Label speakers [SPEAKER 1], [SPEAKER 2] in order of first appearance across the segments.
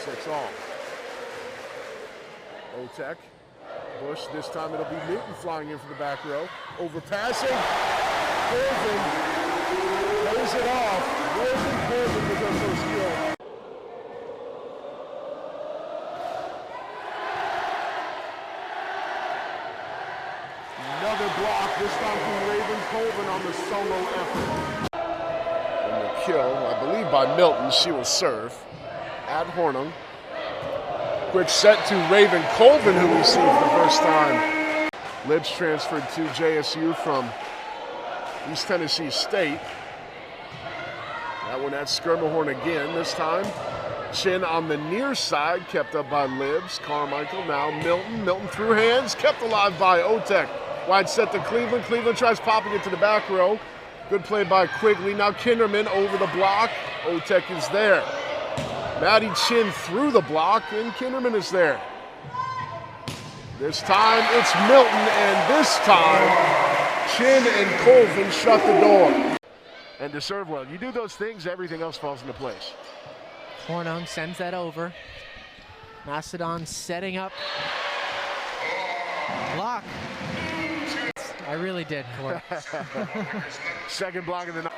[SPEAKER 1] 6-all. Otek. Bush, this time it'll be Newton flying in for the back row. Overpassing. Colvin lays it off. Colvin with our first kill. Another block, this time from Raven Colvin on the solo effort. And the kill, I believe by Milton, she will serve at Hornung. Quick set to Raven Colvin, who we see for the first time. Libs transferred to JSU from East Tennessee State. That one at Skirmahorn again, this time. Chin on the near side, kept up by Libs. Carmichael, now Milton. Milton through hands, kept alive by Otek. Wide set to Cleveland. Cleveland tries popping it to the back row. Good play by Quigley. Now Kinderman over the block. Otek is there. Maddie Chin through the block, and Kinderman is there. This time it's Milton, and this time Chin and Colvin shut the door. And to serve well, you do those things, everything else falls into place.
[SPEAKER 2] Hornung sends that over. Macedon setting up. Block. I really did, Court.
[SPEAKER 1] Second block of the night.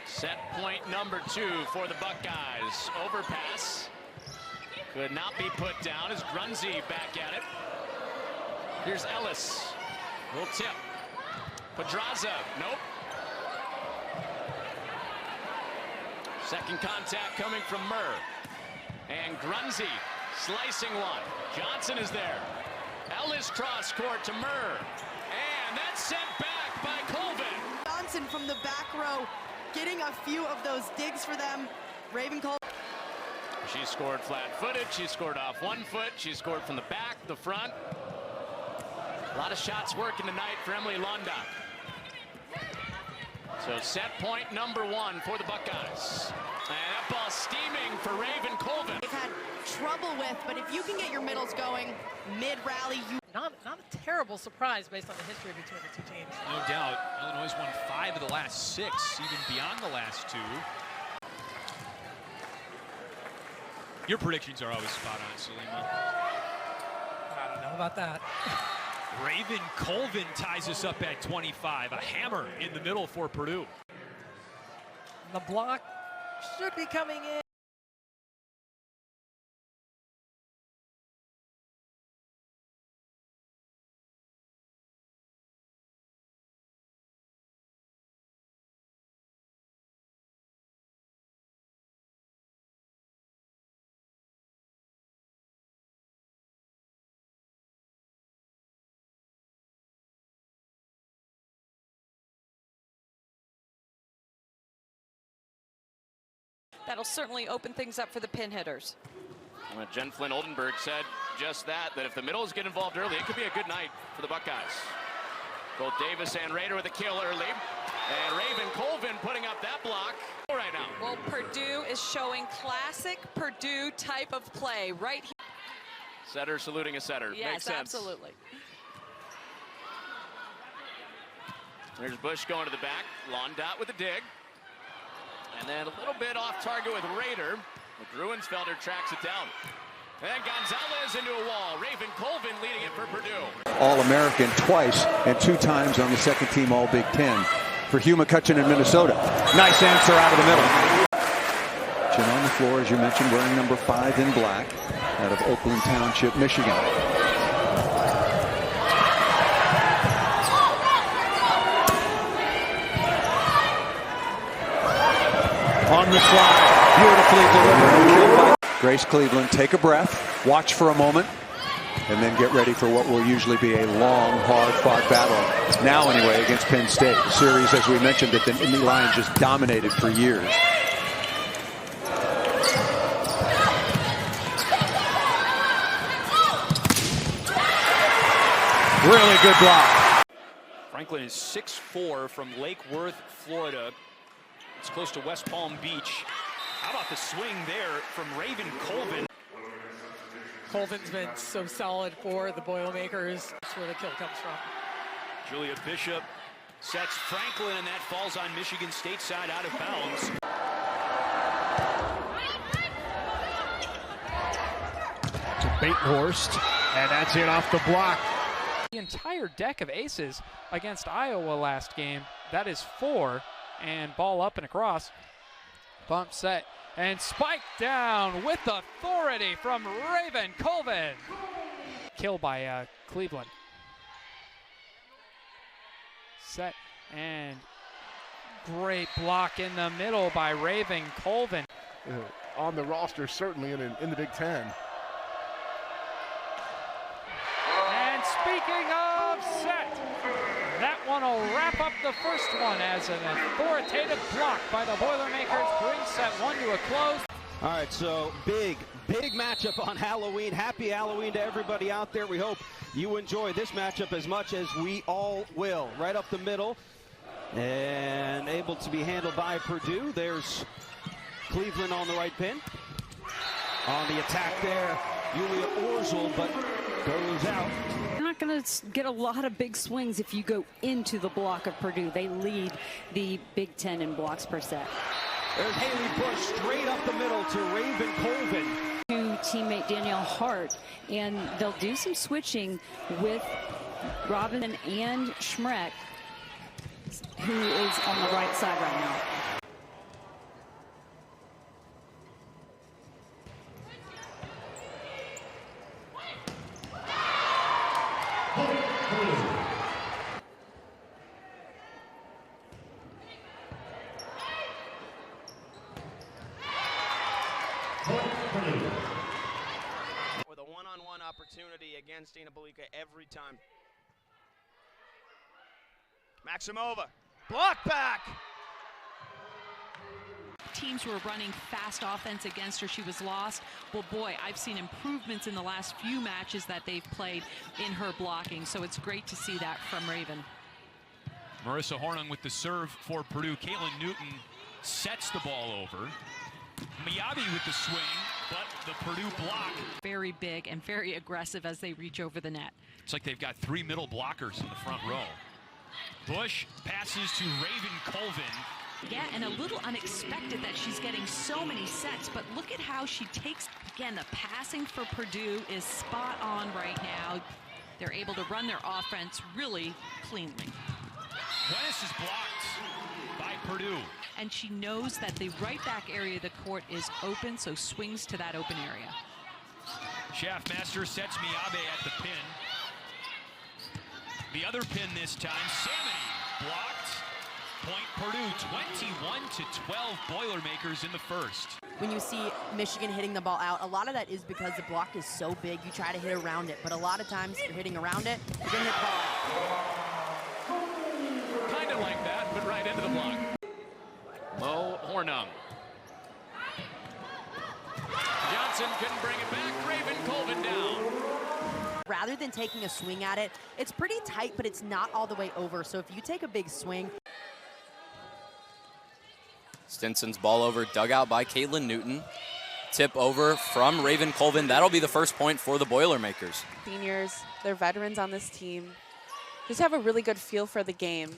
[SPEAKER 3] Set point number 2 for the Buckeyes. Overpass. Could not be put down as Grunzy back at it. Here's Ellis. Little tip. Pedraza. Nope. Second contact coming from Murr. And Grunzy slicing one. Johnson is there. Ellis cross court to Murr. And that's sent back by Colvin.
[SPEAKER 4] Johnson from the back row. Getting a few of those digs for them. Raven Colvin.
[SPEAKER 3] She scored flat-footed. She scored off 1 foot. She scored from the back, the front. A lot of shots working tonight for Emily Londock. So set point number 1 for the Buckeyes. And that ball steaming for Raven Colvin.
[SPEAKER 4] They've had trouble with, but if you can get your middles going mid-rally, you...
[SPEAKER 5] Not a terrible surprise based on the history between the two teams.
[SPEAKER 6] No doubt. Illinois won 5 of the last 6, even beyond the last 2. Your predictions are always spot on, Salima.
[SPEAKER 5] I don't know about that.
[SPEAKER 6] Raven Colvin ties us up at 25. A hammer in the middle for Purdue.
[SPEAKER 5] The block should be coming in.
[SPEAKER 7] That'll certainly open things up for the pin hitters.
[SPEAKER 3] Well, Jen Flynn Oldenburg said just that if the middles get involved early, it could be a good night for the Buckeyes. Both Davis and Rader with a kill early. And Raven Colvin putting up that block right now.
[SPEAKER 7] Well, Purdue is showing classic Purdue type of play right here.
[SPEAKER 3] Setter saluting a setter.
[SPEAKER 7] Yes,
[SPEAKER 3] makes sense.
[SPEAKER 7] Absolutely.
[SPEAKER 3] There's Bush going to the back. Londot with a dig. And then a little bit off target with Rader. Gruensfelder tracks it down. And Gonzalez into a wall. Raven Colvin leading it for Purdue.
[SPEAKER 8] All-American twice and 2 times on the second team All-Big Ten for Hugh McCutcheon in Minnesota. Nice answer out of the middle. Chin on the floor, as you mentioned, wearing number 5 in black out of Oakland Township, Michigan. On the slide, beautifully delivered. Grace Cleveland, take a breath, watch for a moment, and then get ready for what will usually be a long, hard-fought battle. Now, anyway, against Penn State. A series, as we mentioned, that the Indy Lions just dominated for years. Really good block.
[SPEAKER 6] Franklin is 6'4" from Lake Worth, Florida. It's close to West Palm Beach. How about the swing there from Raven Colvin?
[SPEAKER 5] Colvin's been so solid for the Boilermakers. That's where the kill comes from.
[SPEAKER 6] Julia Bishop sets Franklin, and that falls on Michigan State side out of bounds.
[SPEAKER 9] Batenhorst, and that's in off the block.
[SPEAKER 10] The entire deck of aces against Iowa last game. That is 4, and ball up and across. Bump set, and spike down with authority from Raven Colvin. Kill by Cleveland. Set, and great block in the middle by Raven Colvin.
[SPEAKER 1] On the roster, certainly in the Big Ten.
[SPEAKER 10] And speaking of set, that one will wrap up the first one as an authoritative block by the Boilermakers brings set 1 to a close.
[SPEAKER 11] All right, so big matchup on Halloween. Happy Halloween to everybody out there. We hope you enjoy this matchup as much as we all will. Right up the middle and able to be handled by Purdue. There's Cleveland on the right pin. On the attack there, Julia Orzel, but goes out.
[SPEAKER 12] You're not going to get a lot of big swings if you go into the block of Purdue. They lead the Big Ten in blocks per set.
[SPEAKER 11] There's Haley Bush straight up the middle to Raven Colvin.
[SPEAKER 12] To teammate Danielle Hart, and they'll do some switching with Robin and Schmreck, who is on the right side right now.
[SPEAKER 13] With a one-on-one opportunity against Dina Belika every time. Maximova, block back.
[SPEAKER 7] Teams were running fast offense against her. She was lost. Well, boy, I've seen improvements in the last few matches that they've played in her blocking, so it's great to see that from Raven.
[SPEAKER 6] Marissa Hornung with the serve for Purdue. Caitlin Newton sets the ball over. Miyabi with the swing, but the Purdue block.
[SPEAKER 7] Very big and very aggressive as they reach over the net.
[SPEAKER 6] It's like they've got 3 middle blockers in the front row. Bush passes to Raven Colvin.
[SPEAKER 7] Yeah, and a little unexpected that she's getting so many sets, but look at how she takes, again, the passing for Purdue is spot on right now. They're able to run their offense really cleanly.
[SPEAKER 6] Wennis is blocked by Purdue.
[SPEAKER 7] And she knows that the right back area of the court is open, so swings to that open area.
[SPEAKER 6] Schaffmaster sets Miyabe at the pin. The other pin this time, Samity blocked. Point Purdue, 21-12 Boilermakers in the first.
[SPEAKER 4] When you see Michigan hitting the ball out, a lot of that is because the block is so big, you try to hit around it. But a lot of times, you're hitting around it, you're going to hit the ball out.
[SPEAKER 3] Kind of like that, but right into the block. Mo Hornung. Johnson couldn't bring it back. Raven Colvin down.
[SPEAKER 4] Rather than taking a swing at it, it's pretty tight, but it's not all the way over. So if you take a big swing.
[SPEAKER 14] Stinson's ball over, dug out by Caitlin Newton. Tip over from Raven Colvin. That'll be the first point for the Boilermakers.
[SPEAKER 15] Seniors, they're veterans on this team. Just have a really good feel for the game.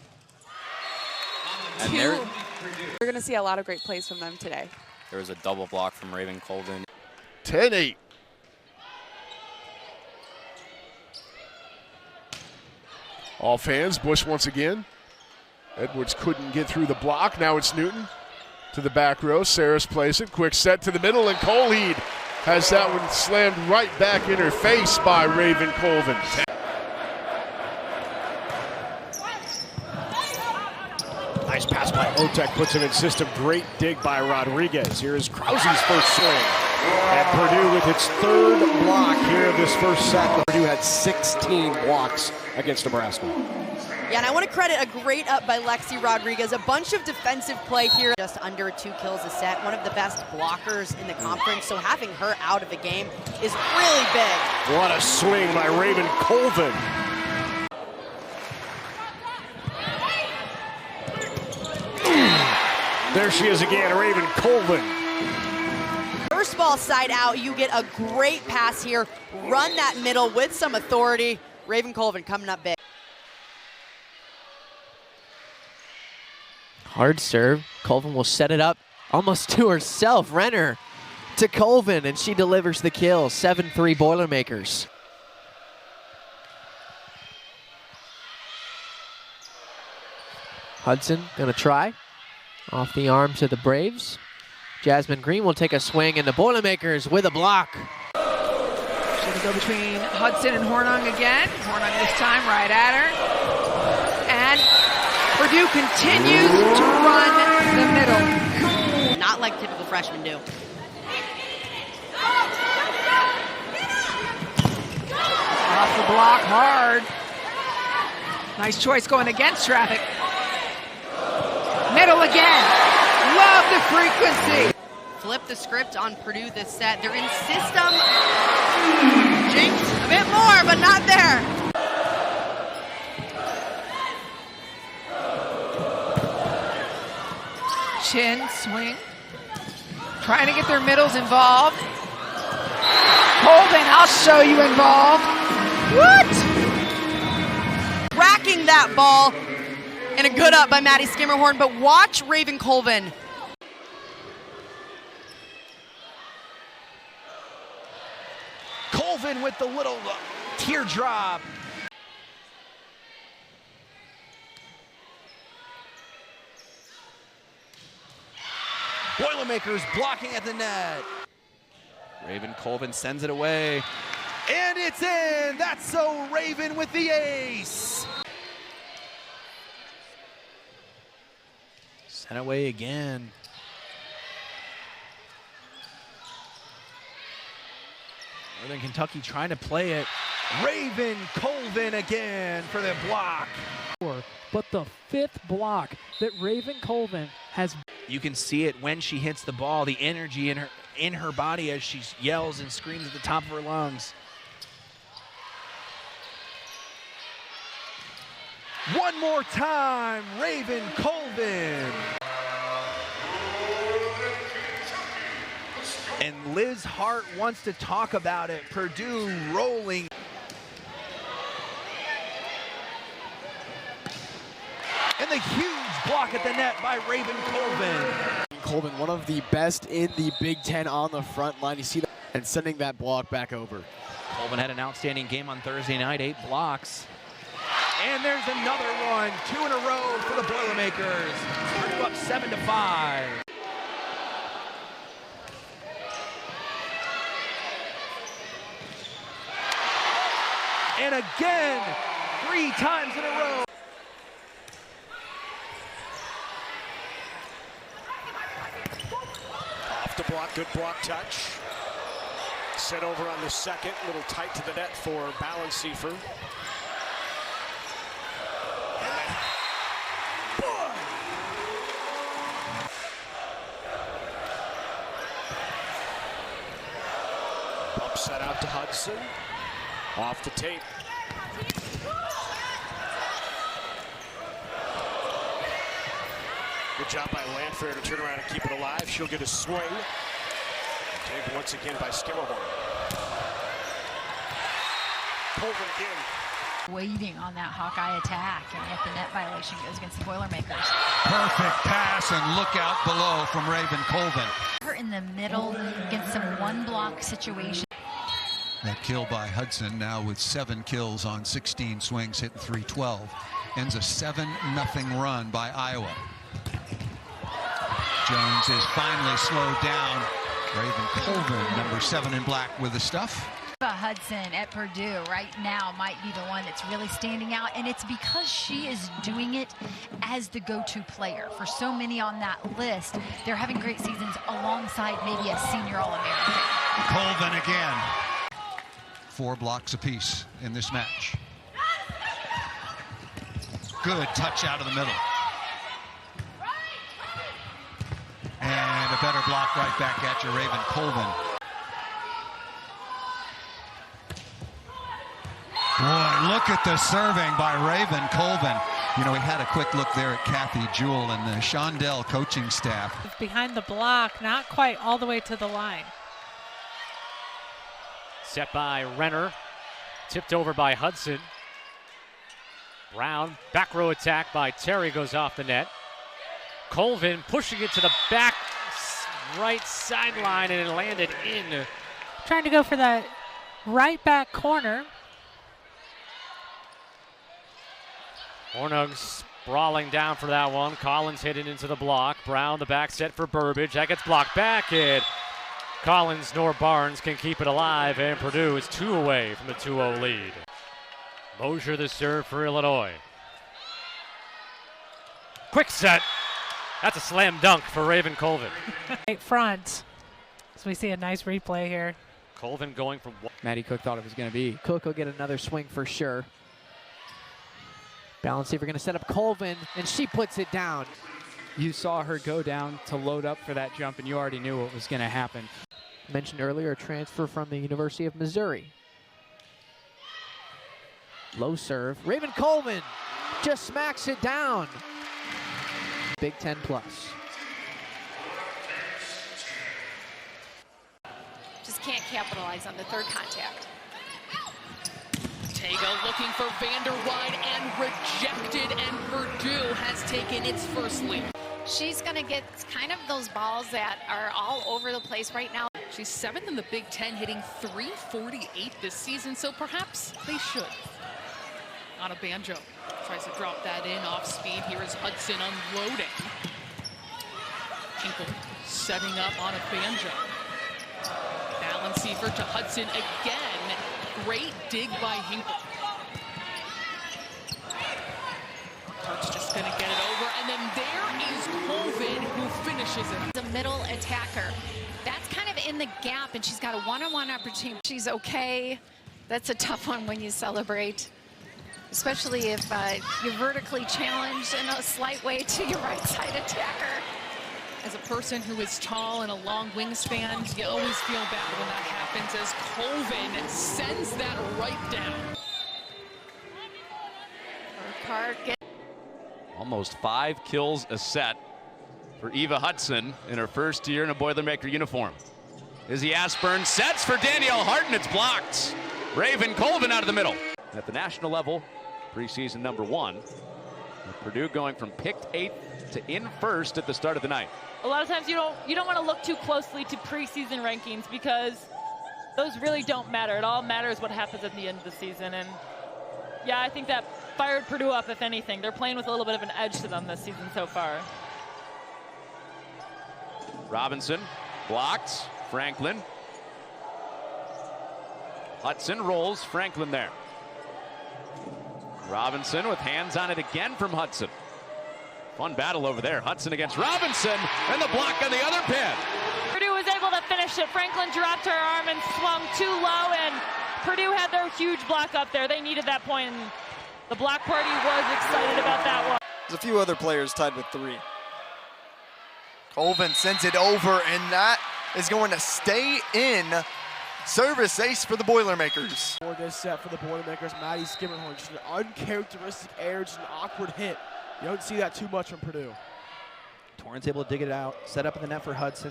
[SPEAKER 14] And
[SPEAKER 15] we're going to see a lot of great plays from them today.
[SPEAKER 14] There was a double block from Raven Colvin.
[SPEAKER 1] 10-8. Off hands, Bush once again. Edwards couldn't get through the block. Now it's Newton to the back row. Saris plays it. Quick set to the middle, and Colheed has that one slammed right back in her face by Raven Colvin.
[SPEAKER 9] Nice pass by Otek, puts him in system. Great dig by Rodriguez. Here is Krause's first swing. And Purdue with its third block here of this first set. Purdue had 16 blocks against Nebraska.
[SPEAKER 4] Yeah, and I want to credit a great up by Lexi Rodriguez. A bunch of defensive play here. Just under 2 kills a set. One of the best blockers in the conference. So having her out of the game is really big.
[SPEAKER 9] What a swing by Raven Colvin. There she is again, Raven Colvin.
[SPEAKER 4] First ball side out, you get a great pass here. Run that middle with some authority. Raven Colvin coming up big.
[SPEAKER 2] Hard serve. Colvin will set it up almost to herself. Renner to Colvin, and she delivers the kill. 7-3 Boilermakers. Hudson gonna try. Off the arms of the Braves. Jasmine Green will take a swing, and the Boilermakers with a block.
[SPEAKER 16] She's gonna go between Hudson and Hornung again. Hornung this time right at her. And Purdue continues to run the middle.
[SPEAKER 4] Not like typical freshmen do.
[SPEAKER 16] Off the block hard. Nice choice going against traffic. Middle again. Love the frequency.
[SPEAKER 4] Flip the script on Purdue this set. They're in system. Jinx a bit more, but not there.
[SPEAKER 16] Chin swing. Trying to get their middles involved. Colvin, I'll show you involved.
[SPEAKER 4] What? Racking that ball. And a good up by Maddie Skimmerhorn, but watch Raven Colvin.
[SPEAKER 11] Colvin with the little teardrop. Boilermakers blocking at the net. Raven Colvin sends it away. And it's in! That's so Raven with the ace! Sent away again. Northern Kentucky trying to play it. Raven Colvin again for the block.
[SPEAKER 10] But the fifth block that Raven Colvin has.
[SPEAKER 11] You can see it when she hits the ball, the energy in her body as she yells and screams at the top of her lungs. One more time, Raven Colvin. And Liz Hart wants to talk about it. Purdue rolling. And the huge block at the net by Raven Colvin.
[SPEAKER 9] Colvin, one of the best in the Big Ten on the front line. You see that, and sending that block back over.
[SPEAKER 11] Colvin had an outstanding game on Thursday night, 8 blocks. And there's another one, 2 in a row for the Boilermakers. Purdue up 7-5. And again, 3 times in a row.
[SPEAKER 9] Off the block, good block touch. Set over on the second, a little tight to the net for Balanceifer. Bump set out to Hudson. Off the tape. Good job by Landfair to turn around and keep it alive. She'll get a swing. Taken once again by Skimmerhorn. Colvin again.
[SPEAKER 17] Waiting on that Hawkeye attack, and yet the net violation goes against the Boilermakers.
[SPEAKER 8] Perfect pass, and look out below from Raven Colvin.
[SPEAKER 17] Her in the middle against some one-block situation.
[SPEAKER 8] That kill by Hudson, now with 7 kills on 16 swings, hitting .312. Ends a 7-0 run by Iowa. Jones is finally slowed down. Raven Colvin, number 7 in black with the stuff.
[SPEAKER 17] Hudson at Purdue right now might be the one that's really standing out, and it's because she is doing it as the go-to player. For so many on that list, they're having great seasons alongside maybe a senior All-American.
[SPEAKER 8] Colvin again. 4 blocks apiece in this match. Good touch out of the middle. And a better block right back at you, Raven Colvin. Boy, look at the serving by Raven Colvin. You know, we had a quick look there at Kathy Jewell and the Shondell coaching staff.
[SPEAKER 18] Behind the block, not quite all the way to the line.
[SPEAKER 19] Set by Renner, tipped over by Hudson. Brown, back row attack by Terry goes off the net. Colvin pushing it to the back right sideline, and it landed in.
[SPEAKER 18] Trying to go for that right back corner.
[SPEAKER 19] Hornung sprawling down for that one. Collins hit it into the block. Brown, the back set for Burbage. That gets blocked back. And Collins nor Barnes can keep it alive, and Purdue is 2 away from the 2-0 lead. Mosier the serve for Illinois. Quick set. That's a slam dunk for Raven Colvin.
[SPEAKER 18] Right front. So we see a nice replay here.
[SPEAKER 19] Colvin going from...
[SPEAKER 2] Maddie Cook thought it was going to be. Cook will get another swing for sure. Balance Seaver going to set up Colvin, and she puts it down.
[SPEAKER 20] You saw her go down to load up for that jump, and you already knew what was going to happen.
[SPEAKER 2] Mentioned earlier, a transfer from the University of Missouri. Low serve. Raven Colvin just smacks it down. Big Ten plus.
[SPEAKER 21] Just can't capitalize on the third contact.
[SPEAKER 22] Tago looking for Vanderwide and rejected, and Purdue has taken its first lead.
[SPEAKER 21] She's going to get kind of those balls that are all over the place right now.
[SPEAKER 22] She's 7th in the Big Ten, hitting .348 this season, so perhaps they should. On a banjo. Tries to drop that in off speed. Here is Hudson unloading. Hinkle setting up on a banjo. Balance Seifert to Hudson again. Great dig by Hinkle. Kurt's just going to get it over, and then there is Colvin who finishes it.
[SPEAKER 21] The middle attacker. That's kind of in the gap, and she's got a one-on-one opportunity. She's okay. That's a tough one when you celebrate, especially if you're vertically challenged in a slight way to your right side attacker.
[SPEAKER 22] As a person who is tall and a long wingspan, you always feel bad when that happens, as Colvin sends that right down.
[SPEAKER 3] Almost 5 kills a set for Eva Hudson in her first year in a Boilermaker uniform. Izzy Aspern sets for Danielle Harton. It's blocked. Raven Colvin out of the middle. At the national level, preseason number 1. With Purdue going from picked 8th to in first at the start of the night.
[SPEAKER 23] A lot of times you don't want to look too closely to preseason rankings because those really don't matter. It all matters what happens at the end of the season. And yeah, I think that fired Purdue up, if anything. They're playing with a little bit of an edge to them this season so far.
[SPEAKER 3] Robinson blocked. Franklin. Hudson rolls. Franklin there. Robinson with hands on it again from Hudson. Fun battle over there. Hudson against Robinson, and the block on the other pin.
[SPEAKER 23] Purdue was able to finish it. Franklin dropped her arm and swung too low, and Purdue had their huge block up there. They needed that point, and the block party was excited about that one.
[SPEAKER 24] There's a few other players tied with 3. Colvin sends it over, and that is going to stay in. Service ace for the Boilermakers.
[SPEAKER 9] For this set for the Boilermakers, Maddie Skimmerhorn, just an uncharacteristic error, just an awkward hit. You don't see that too much from Purdue.
[SPEAKER 25] Torrance able to dig it out, set up in the net for Hudson.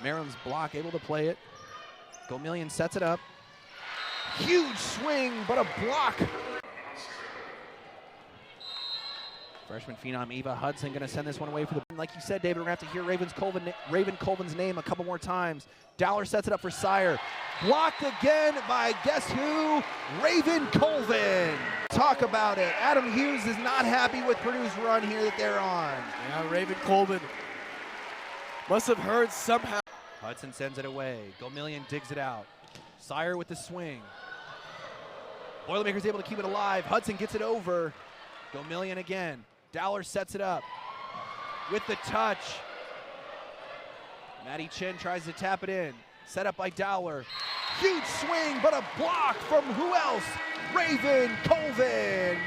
[SPEAKER 25] Maryland's block able to play it. Gomillion sets it up.
[SPEAKER 9] Huge swing, but a block.
[SPEAKER 25] Freshman phenom Eva Hudson going to send this one away for the... Like you said, David, we're going to have to hear Raven Colvin's name a couple more times. Dowler sets it up for Sire. Blocked again by guess who? Raven Colvin. Talk about it. Adam Hughes is not happy with Purdue's run here that they're on.
[SPEAKER 9] Yeah, Raven Colvin must have heard somehow.
[SPEAKER 25] Hudson sends it away. Gomillion digs it out. Sire with the swing. Boilermakers able to keep it alive. Hudson gets it over. Gomillion again. Dowler sets it up with the touch. Maddie Chin tries to tap it in. Set up by Dowler. Huge swing, but a block from who else? Raven Colvin.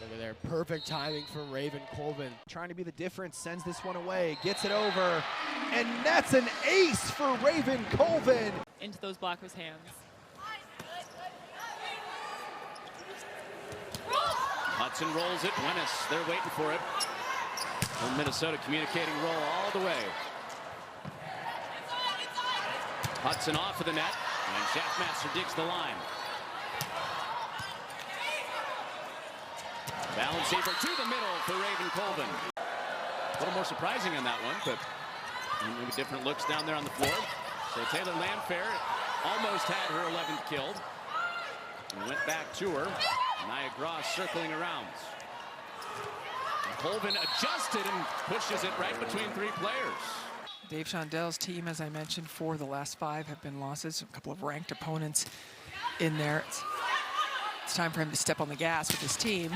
[SPEAKER 9] Look at there, perfect timing from Raven Colvin.
[SPEAKER 25] Trying to be the difference, sends this one away, gets it over, and that's an ace for Raven Colvin.
[SPEAKER 23] Into those blockers' hands.
[SPEAKER 3] Hudson rolls it. Wennis, they're waiting for it. And Minnesota communicating roll all the way. Hudson off of the net, and Schaffmaster digs the line. Balance saver to the middle for Raven Colvin. A little more surprising on that one, but maybe different looks down there on the floor. So Taylor Landfair almost had her 11th killed. And went back to her. Nia Gross circling around. And Colvin adjusted and pushes it right between three players.
[SPEAKER 5] Dave Shondel's team, as I mentioned, for the last 5 have been losses. A couple of ranked opponents in there. It's time for him to step on the gas with his team.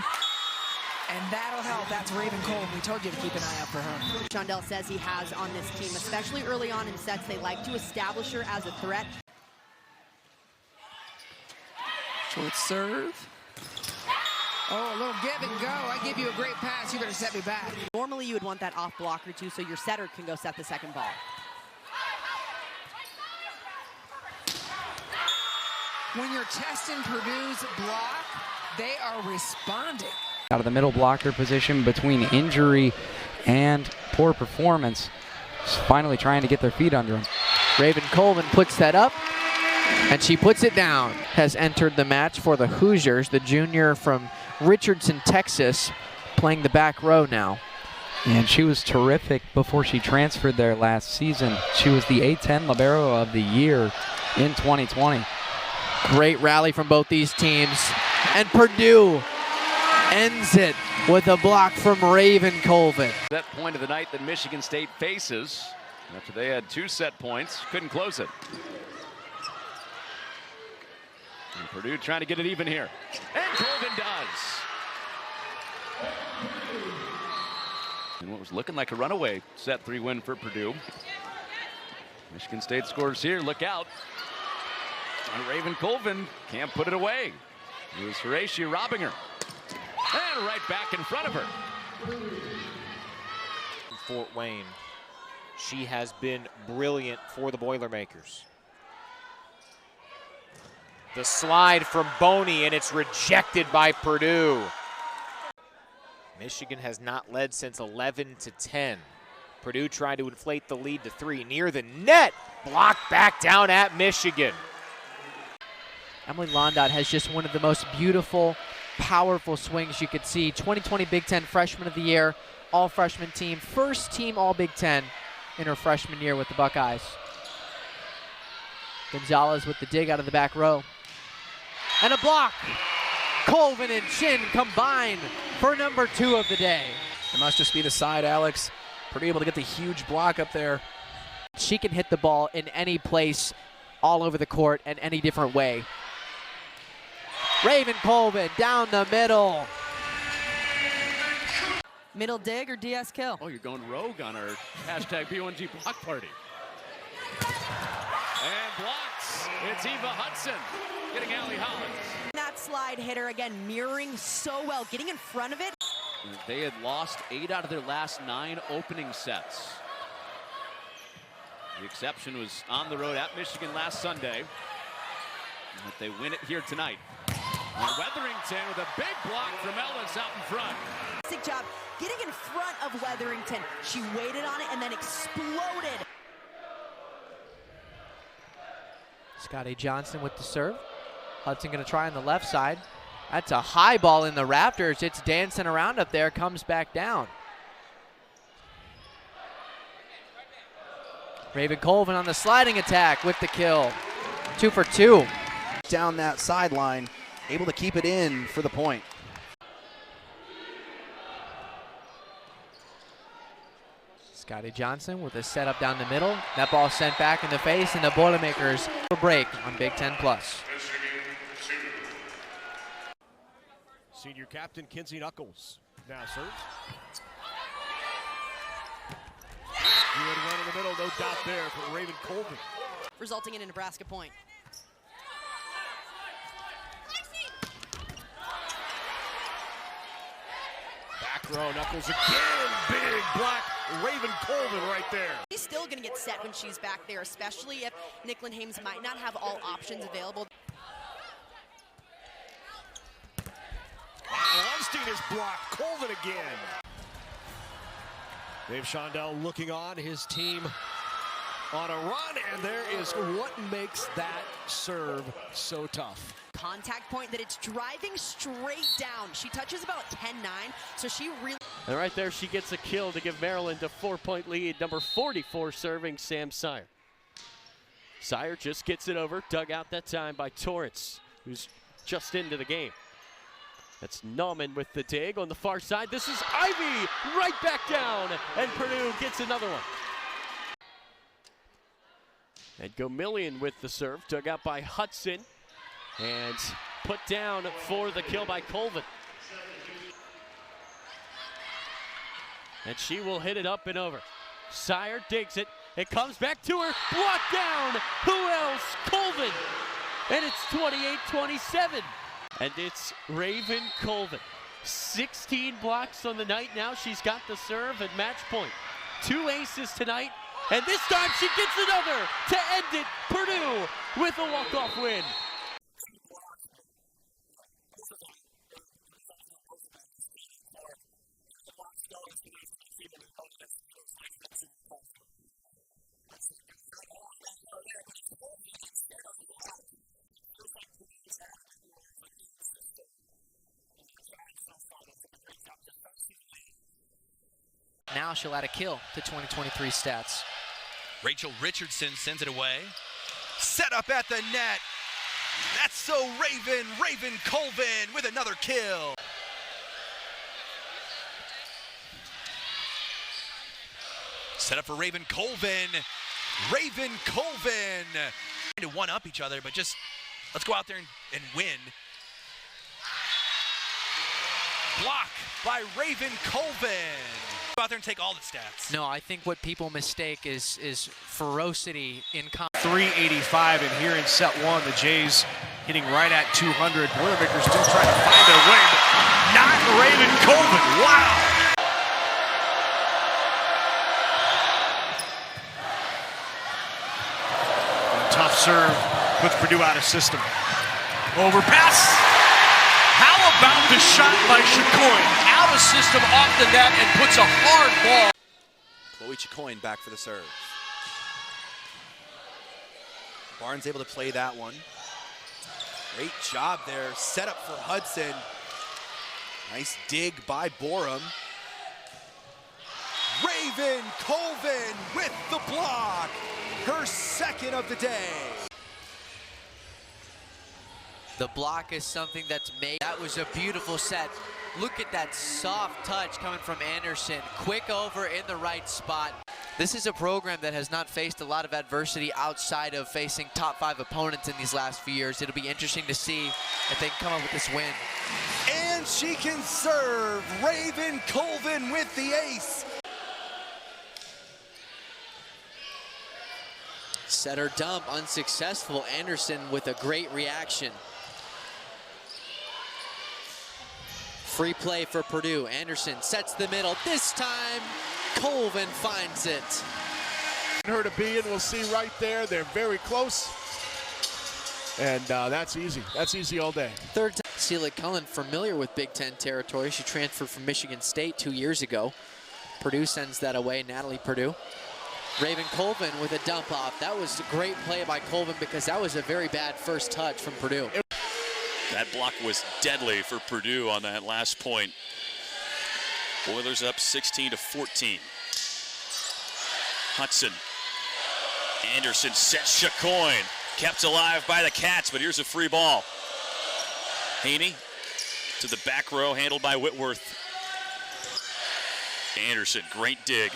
[SPEAKER 5] And that'll help. That's Raven Colvin. We told you to keep an eye out for her.
[SPEAKER 4] Shondel says he has on this team, especially early on in sets, they like to establish her as a threat.
[SPEAKER 5] Short serve.
[SPEAKER 16] Oh, a little give and go. I give you a great pass. You better set me back.
[SPEAKER 4] Normally you would want that off blocker too, so your setter can go set the second ball.
[SPEAKER 16] When you're testing Purdue's block, they are responding.
[SPEAKER 20] Out of the middle blocker position between injury and poor performance. Just finally trying to get their feet under him.
[SPEAKER 2] Raven Colvin puts that up, and she puts it down. Has entered the match for the Hoosiers, the junior from Richardson, Texas, playing the back row now.
[SPEAKER 20] And she was terrific before she transferred there last season. She was the A10 Libero of the Year in 2020.
[SPEAKER 2] Great rally from both these teams. And Purdue ends it with a block from Raven Colvin.
[SPEAKER 3] That point of the night that Michigan State faces after they had 2 set points, couldn't close it. And Purdue trying to get it even here. And Colvin does. And what was looking like a runaway set 3 win for Purdue. Michigan State scores here, look out. And Raven Colvin can't put it away. It was Horatia robbing her. And right back in front of her.
[SPEAKER 6] Fort Wayne. She has been brilliant for the Boilermakers. The slide from Boney, and it's rejected by Purdue. Michigan has not led since 11-10. Purdue tried to inflate the lead to 3 near the net. Blocked back down at Michigan.
[SPEAKER 2] Emily Londot has just one of the most beautiful, powerful swings you could see. 2020 Big Ten Freshman of the Year, all freshman team, first team all Big Ten in her freshman year with the Buckeyes. Gonzalez with the dig out of the back row. And a block. Colvin and Chin combine for number 2 of the day.
[SPEAKER 25] It must just be the side, Alex. Pretty able to get the huge block up there.
[SPEAKER 2] She can hit the ball in any place, all over the court, and any different way. Raven Colvin down the middle.
[SPEAKER 4] Middle dig or DS kill?
[SPEAKER 3] Oh, you're going rogue on our hashtag B1G block party. And blocks. It's Eva Hudson getting Allie Hollins.
[SPEAKER 4] That slide hitter again, mirroring so well, getting in front of it.
[SPEAKER 3] They had lost 8 out of their last 9 opening sets. The exception was on the road at Michigan last Sunday. But they win it here tonight. And Weatherington with a big block from Ellis out in front.
[SPEAKER 4] Fantastic job getting in front of Weatherington. She waited on it and then exploded.
[SPEAKER 2] Scotty Johnson with the serve. Hudson going to try on the left side. That's a high ball in the rafters. It's dancing around up there, comes back down. Raven Colvin on the sliding attack with the kill. 2 for 2.
[SPEAKER 25] Down that sideline, able to keep it in for the point.
[SPEAKER 2] Scotty Johnson with a setup down the middle. That ball sent back in the face, and the Boilermakers a break on Big Ten Plus.
[SPEAKER 9] Senior captain Kinsey Knuckles now serves. Good run in the middle, no doubt there for Raven Colvin.
[SPEAKER 4] Resulting in a Nebraska point.
[SPEAKER 9] Back row, Knuckles again, big block. Raven Colvin right there.
[SPEAKER 4] She's still going to get set when she's back there, especially if Nicklin Hames might not have all options available.
[SPEAKER 9] Lunstein is blocked. Colvin again. Dave Shondel looking on, his team on a run, and there is what makes that serve so tough.
[SPEAKER 4] contact point that it's driving straight down. She touches about 10-9, so she really...
[SPEAKER 7] And right there, she gets a kill to give Maryland a 4-point lead. Number 44 serving Sam Sire. Sire just gets it over, dug out that time by Torrance, who's just into the game. That's Nauman with the dig on the far side. This is Ivy right back down, and Purdue gets another one. And Gomillion with the serve, dug out by Hudson, and put down for the kill by Colvin. And she will hit it up and over. Sire digs it. It comes back to her. Blocked down. Who else? Colvin. And it's 28-27. And it's Raven Colvin. 16 blocks on the night now. She's got the serve at match point. 2 aces tonight. And this time she gets another to end it. Purdue with a walk-off win.
[SPEAKER 2] Now she'll add a kill to 2023 stats.
[SPEAKER 12] Rachel Richardson sends it away. Set up at the net. That's so Raven. Raven Colvin with another kill. Set up for Raven Colvin. Raven Colvin. Trying to one-up each other, but just let's go out there and win. Block by Raven Colvin. Go out there and take all the stats.
[SPEAKER 2] No, I think what people mistake is ferocity in
[SPEAKER 9] 385, and here in set one, the Jays hitting right at 200. Boilermakers still trying to find their way, but not Raven Colvin. Wow! And tough serve puts Purdue out of system. Overpass. How about the shot by Chicoine? Out of system, off the net, and puts a hard ball.
[SPEAKER 12] Chloe Chicoine back for the serve. Barnes able to play that one. Great job there. Set up for Hudson. Nice dig by Borum. Raven Colvin with the block. Her second of the day.
[SPEAKER 2] The block is something that's made. That was a beautiful set. Look at that soft touch coming from Anderson. Quick over in the right spot. This is a program that has not faced a lot of adversity outside of facing top 5 opponents in these last few years. It'll be interesting to see if they can come up with this win.
[SPEAKER 12] And she can serve. Raven Colvin with the ace.
[SPEAKER 2] Setter dump, unsuccessful. Anderson with a great reaction. Free play for Purdue. Anderson sets the middle. This time, Colvin finds it.
[SPEAKER 1] Her to be in, we'll see right there. They're very close. And that's easy. That's easy all day.
[SPEAKER 2] Third time. Celia Cullen, familiar with Big Ten territory. She transferred from Michigan State 2 years ago. Purdue sends that away. Natalie Purdue. Raven Colvin with a dump off. That was a great play by Colvin because that was a very bad first touch from Purdue.
[SPEAKER 13] That block was deadly for Purdue on that last point. Boilers up 16-14. Hudson. Anderson sets Chicoine. Kept alive by the Cats, but here's a free ball. Haney to the back row, handled by Whitworth. Anderson, great dig.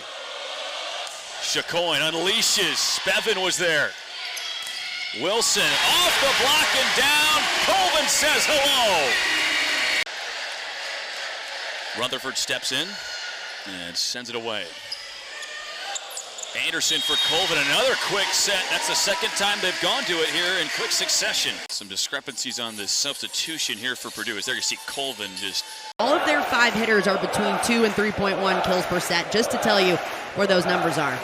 [SPEAKER 13] Chicoine unleashes. Bevan was there. Wilson off the block and down. Colvin says hello. Rutherford steps in and sends it away. Anderson for Colvin, another quick set. That's the second time they've gone to it here in quick succession. Some discrepancies on this substitution here for Purdue. As there you see Colvin just...
[SPEAKER 4] All of their 5 hitters are between 2 and 3.1 kills per set, just to tell you where those numbers are.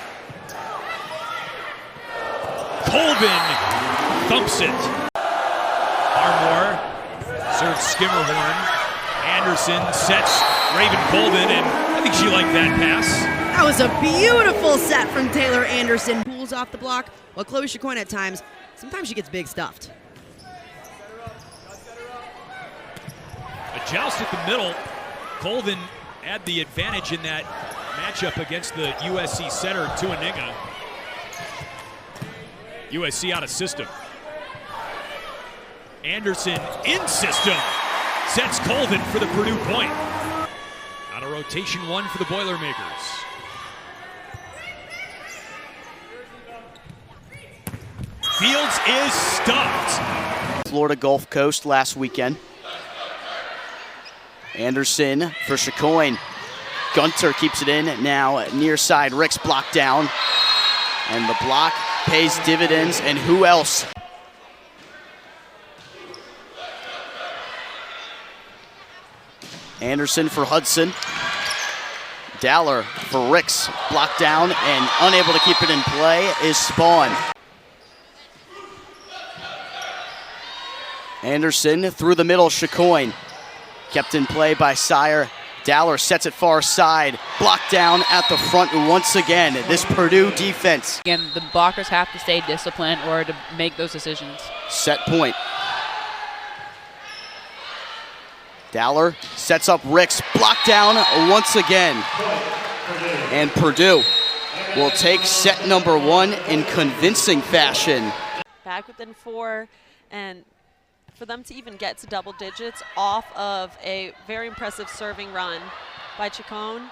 [SPEAKER 14] Colvin thumps it. Armour serves Skimmerhorn. Anderson sets Raven Colvin, and I think she liked that pass.
[SPEAKER 4] That was a beautiful set from Taylor Anderson. Pulls off the block, while Chloe Chicoine at times, sometimes she gets big stuffed.
[SPEAKER 14] Joust at the middle. Colvin had the advantage in that matchup against the USC setter, Tuaninga. USC out of system. Anderson in system. Sets Colvin for the Purdue point. Out of rotation 1 for the Boilermakers. Fields is stuffed.
[SPEAKER 8] Florida Gulf Coast last weekend. Anderson for Chicoine. Gunter keeps it in. Now near side, Ricks blocked down. And the block pays dividends. And who else? Anderson for Hudson. Dowler for Ricks. Blocked down and unable to keep it in play is Spawn. Anderson through the middle, Chicoine. Kept in play by Sire. Dowler sets it far side. Blocked down at the front once again. This Purdue defense.
[SPEAKER 10] Again, the blockers have to stay disciplined or to make those decisions.
[SPEAKER 8] Set point. Dowler sets up Ricks. Blocked down once again. And Purdue will take set number 1 in convincing fashion.
[SPEAKER 11] Back within 4, and for them to even get to double digits off of a very impressive serving run by Chacon.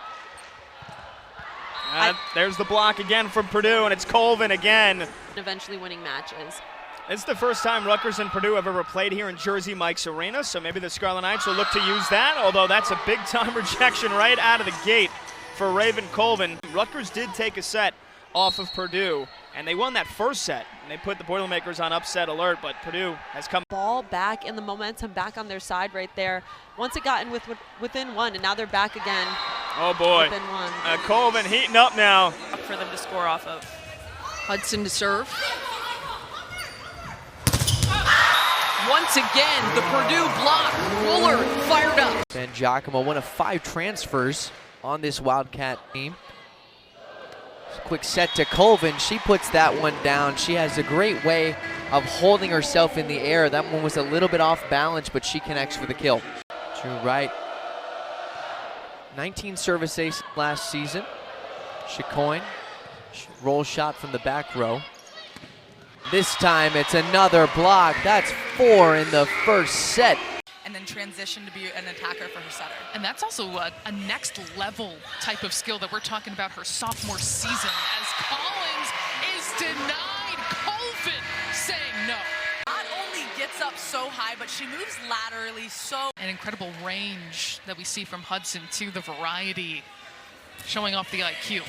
[SPEAKER 15] There's the block again from Purdue, and it's Colvin again.
[SPEAKER 11] Eventually winning matches.
[SPEAKER 15] It's the first time Rutgers and Purdue have ever played here in Jersey Mike's Arena, so maybe the Scarlet Knights will look to use that, although that's a big-time rejection right out of the gate for Raven Colvin. Rutgers did take a set off of Purdue, and they won that first set. And they put the Boilermakers on upset alert, but Purdue has come.
[SPEAKER 11] Ball back and the momentum back on their side right there. Once it got in within 1, and now they're back again.
[SPEAKER 15] Oh boy,
[SPEAKER 11] within 1.
[SPEAKER 15] Colvin heating up now.
[SPEAKER 11] For them to score off of.
[SPEAKER 16] Hudson to serve. Once again, the Purdue block. Wooler fired up.
[SPEAKER 2] Ben Giacomo, one of 5 transfers on this Wildcat team. Quick set to Colvin. She puts that one down. She has a great way of holding herself in the air. That one was a little bit off balance, but she connects for the kill. True right. 19 service ace last season. Chicoine, roll shot from the back row. This time it's another block. That's 4 in the first set.
[SPEAKER 22] And then transition to be an attacker for her setter. And that's also a next level type of skill that we're talking about her sophomore season, as Collins is denied. Colvin saying no.
[SPEAKER 17] Not only gets up so high, but she moves laterally so.
[SPEAKER 22] An incredible range that we see from Hudson to the variety, showing off the IQ.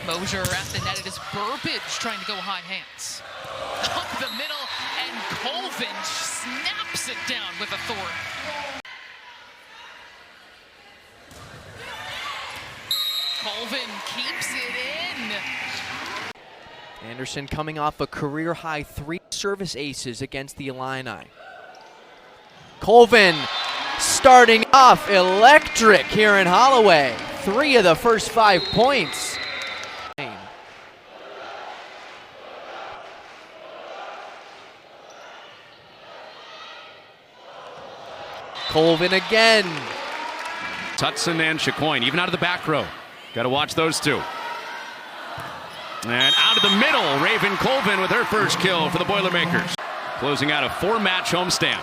[SPEAKER 22] Mosier at the net. It is Burbage trying to go high hands. Up the middle, and Colvin snaps it down with authority. Colvin keeps it in.
[SPEAKER 2] Anderson coming off a career-high 3 service aces against the Illini. Colvin starting off electric here in Holloway. 3 of the first 5 points. Colvin again.
[SPEAKER 26] Hudson and Chicoine, even out of the back row. Got to watch those two. And out of the middle, Raven Colvin with her first kill for the Boilermakers. Closing out a 4-match homestand.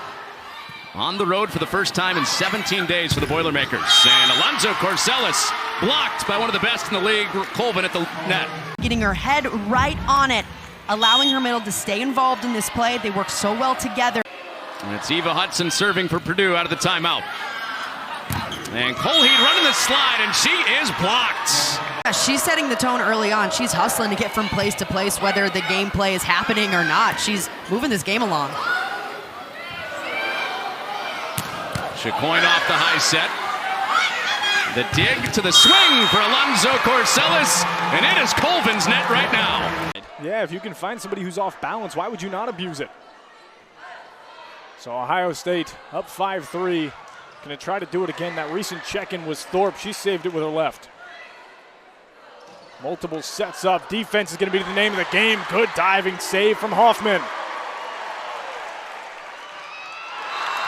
[SPEAKER 26] On the road for the first time in 17 days for the Boilermakers. And Alonzo Corsellis blocked by one of the best in the league, Colvin at the net.
[SPEAKER 4] Getting her head right on it, allowing her middle to stay involved in this play. They work so well together.
[SPEAKER 26] And it's Eva Hudson serving for Purdue out of the timeout. And Colheed running the slide, and she is blocked.
[SPEAKER 4] Yeah, she's setting the tone early on. She's hustling to get from place to place, whether the gameplay is happening or not. She's moving this game along.
[SPEAKER 26] Chicoine off the high set. The dig to the swing for Alonzo Corsellis, and it is Colvin's net right now.
[SPEAKER 27] Yeah, if you can find somebody who's off balance, why would you not abuse it? So Ohio State up 5-3. Going to try to do it again. That recent check-in was Thorpe. She saved it with her left. Multiple sets up. Defense is going to be the name of the game. Good diving save from Hoffman.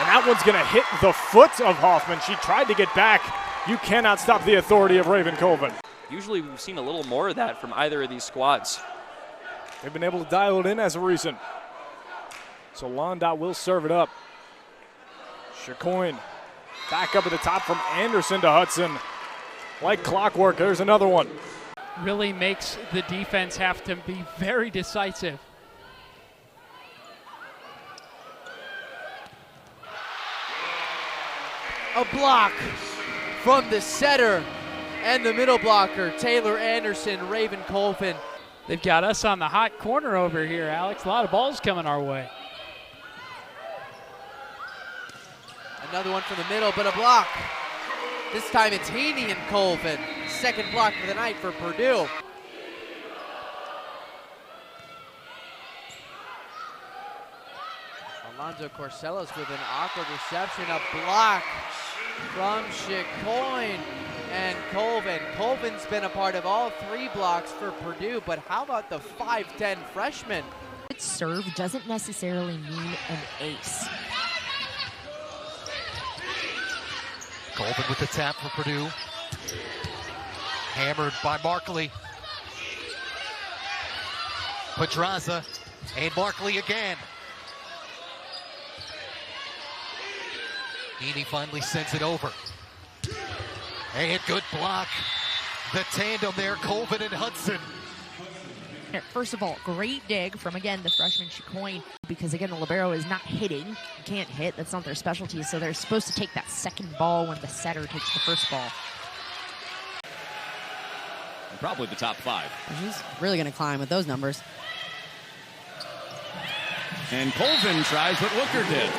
[SPEAKER 27] And that one's going to hit the foot of Hoffman. She tried to get back. You cannot stop the authority of Raven Colvin.
[SPEAKER 5] Usually we've seen a little more of that from either of these squads.
[SPEAKER 27] They've been able to dial it in as of recent. So Londot will serve it up. Chacoin back up at the top from Anderson to Hudson. Like clockwork, there's another one.
[SPEAKER 18] Really makes the defense have to be very decisive.
[SPEAKER 2] A block from the setter and the middle blocker, Taylor Anderson, Raven Colvin.
[SPEAKER 18] They've got us on the hot corner over here, Alex. A lot of balls coming our way.
[SPEAKER 2] Another one from the middle, but a block. This time it's Heaney and Colvin. Second block of the night for Purdue. Alonzo Corsellas with an awkward reception, a block from Chacoin and Colvin. Colvin's been a part of all three blocks for Purdue, but how about the 5'10 freshman?
[SPEAKER 19] Serve doesn't necessarily mean an ace.
[SPEAKER 20] Colvin with the tap for Purdue. Hammered by Markley. Pedraza and Markley again. Heaney finally sends it over. And good block. The tandem there, Colvin and Hudson.
[SPEAKER 19] First of all, great dig from, again, the freshman Chacoin, because, again, the libero is not hitting. You can't hit. That's not their specialty, so they're supposed to take that second ball when the setter takes the first ball.
[SPEAKER 26] Probably the top 5.
[SPEAKER 4] She's really going to climb with those numbers.
[SPEAKER 26] And Colvin tries what Wooker did.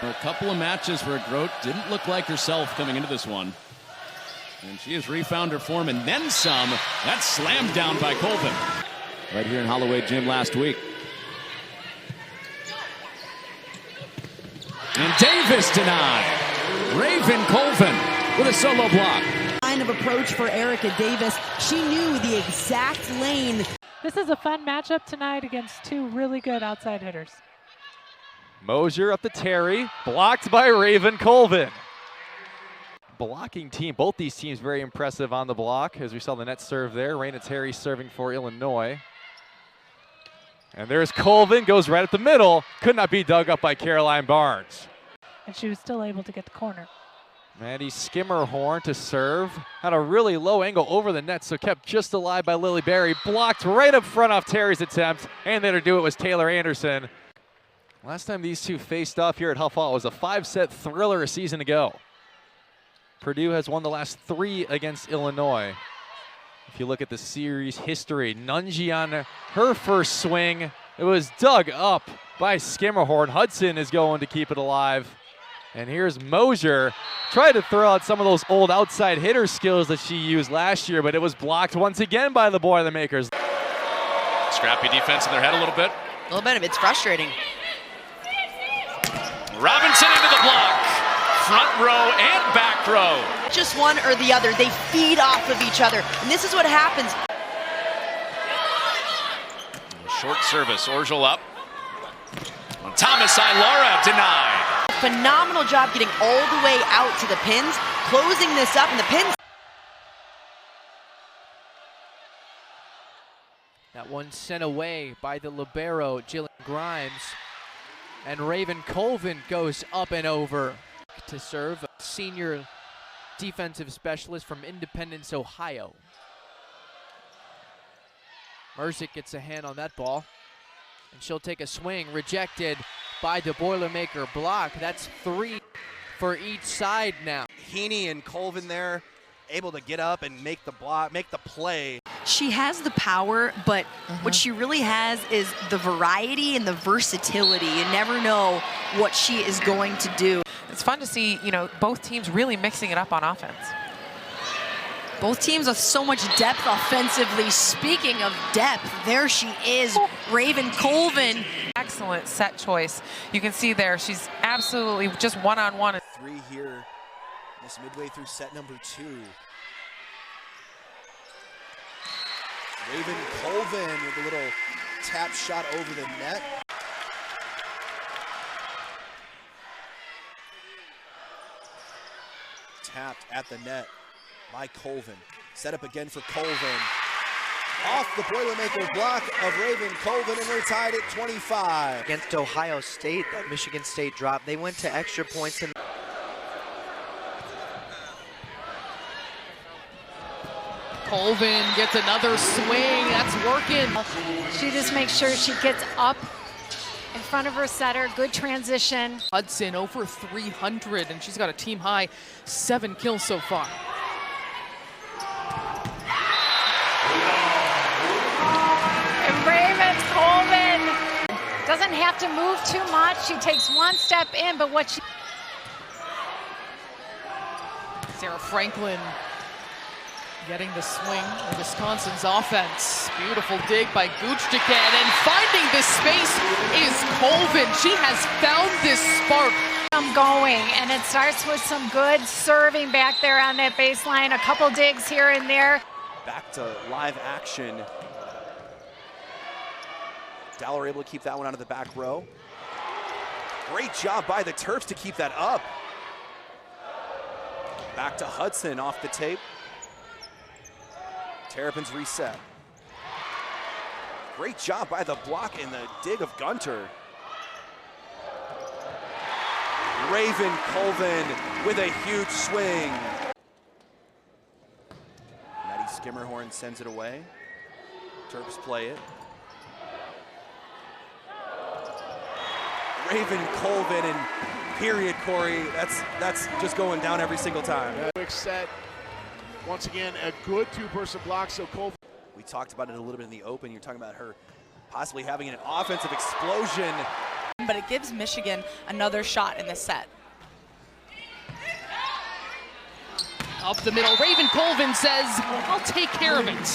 [SPEAKER 26] For a couple of matches where Grote didn't look like herself coming into this one. And she has refound her form and then some. That's slammed down by Colvin. Right here in Holloway Gym last week. And Davis denied. Raven Colvin with a solo block.
[SPEAKER 4] Line of approach for Erica Davis. She knew the exact lane.
[SPEAKER 18] This is a fun matchup tonight against two really good outside hitters.
[SPEAKER 21] Mosier up to Terry, blocked by Raven Colvin. Blocking team, both these teams very impressive on the block, as we saw the net serve there. Raina Terry serving for Illinois. And there's Colvin, goes right at the middle. Could not be dug up by Caroline Barnes.
[SPEAKER 18] And she was still able to get the corner.
[SPEAKER 21] Maddie Skimmerhorn to serve. Had a really low angle over the net, so kept just alive by Lily Berry. Blocked right up front off Terry's attempt. And there to do it was Taylor Anderson. Last time these two faced off here at Huff Hall was a 5-set thriller a season ago. Purdue has won the last 3 against Illinois. If you look at the series history, Nunji on her first swing. It was dug up by Skimmerhorn. Hudson is going to keep it alive. And here's Mosier. Tried to throw out some of those old outside hitter skills that she used last year, but it was blocked once again by the Boilermakers.
[SPEAKER 13] Scrappy defense in their head a little bit.
[SPEAKER 4] A little bit of it's frustrating.
[SPEAKER 13] Robinson into the block. Front row and back row.
[SPEAKER 4] Just one or the other. They feed off of each other. And this is what happens.
[SPEAKER 13] Short service. Orgel up. Thomas Ilara denied.
[SPEAKER 4] Phenomenal job getting all the way out to the pins, closing this up, and the pins.
[SPEAKER 2] That one sent away by the libero, Jillian Grimes. And Raven Colvin goes up and over to serve, a senior defensive specialist from Independence, Ohio. Merzick gets a hand on that ball, and she'll take a swing, rejected by the Boilermaker block. That's 3 for each side now.
[SPEAKER 12] Heaney and Colvin there, able to get up and make the block, make the play.
[SPEAKER 4] She has the power, but what she really has is the variety and the versatility. You never know what she is going to do.
[SPEAKER 23] It's fun to see, you know, both teams really mixing it up on offense.
[SPEAKER 4] Both teams with so much depth offensively. Speaking of depth, there she is, Raven Colvin.
[SPEAKER 23] Excellent set choice. You can see there, she's absolutely just one-on-one.
[SPEAKER 12] 3 here, almost midway through set number 2. Raven Colvin with a little tap shot over the net. tapped at the net by Colvin. Set up again for Colvin. Off the Boilermaker block of Raven Colvin, and they're tied at 25.
[SPEAKER 2] Against Ohio State, that Michigan State drop, they went to extra points. And
[SPEAKER 1] Colvin gets another swing. That's working.
[SPEAKER 3] She just makes sure she gets up in front of her setter. Good transition.
[SPEAKER 1] Hudson over 300, and she's got a team high 7 kills so far.
[SPEAKER 3] And Raven's Colvin doesn't have to move too much. She takes one step in, but what she...
[SPEAKER 1] Sarah Franklin getting the swing of Wisconsin's offense. Beautiful dig by Guchtiken, and finding this space is Colvin. She has found this spark.
[SPEAKER 3] I'm going, and it starts with some good serving back there on that baseline. A couple digs here and there.
[SPEAKER 12] Back to live action. Dowler able to keep that one out of the back row. Great job by the Terps to keep that up. Back to Hudson off the tape. Terrapins reset. Great job by the block and the dig of Gunter. Raven Colvin with a huge swing. Maddie Skimmerhorn sends it away. Terps play it. Raven Colvin, and period, Corey. That's just going down every single time.
[SPEAKER 6] Quick set. Once again, a good two-person block, so Colvin.
[SPEAKER 12] We talked about it a little bit in the open. You're talking about her possibly having an offensive explosion.
[SPEAKER 17] But it gives Michigan another shot in this set.
[SPEAKER 1] Up the middle, Raven Colvin says, I'll take care of it.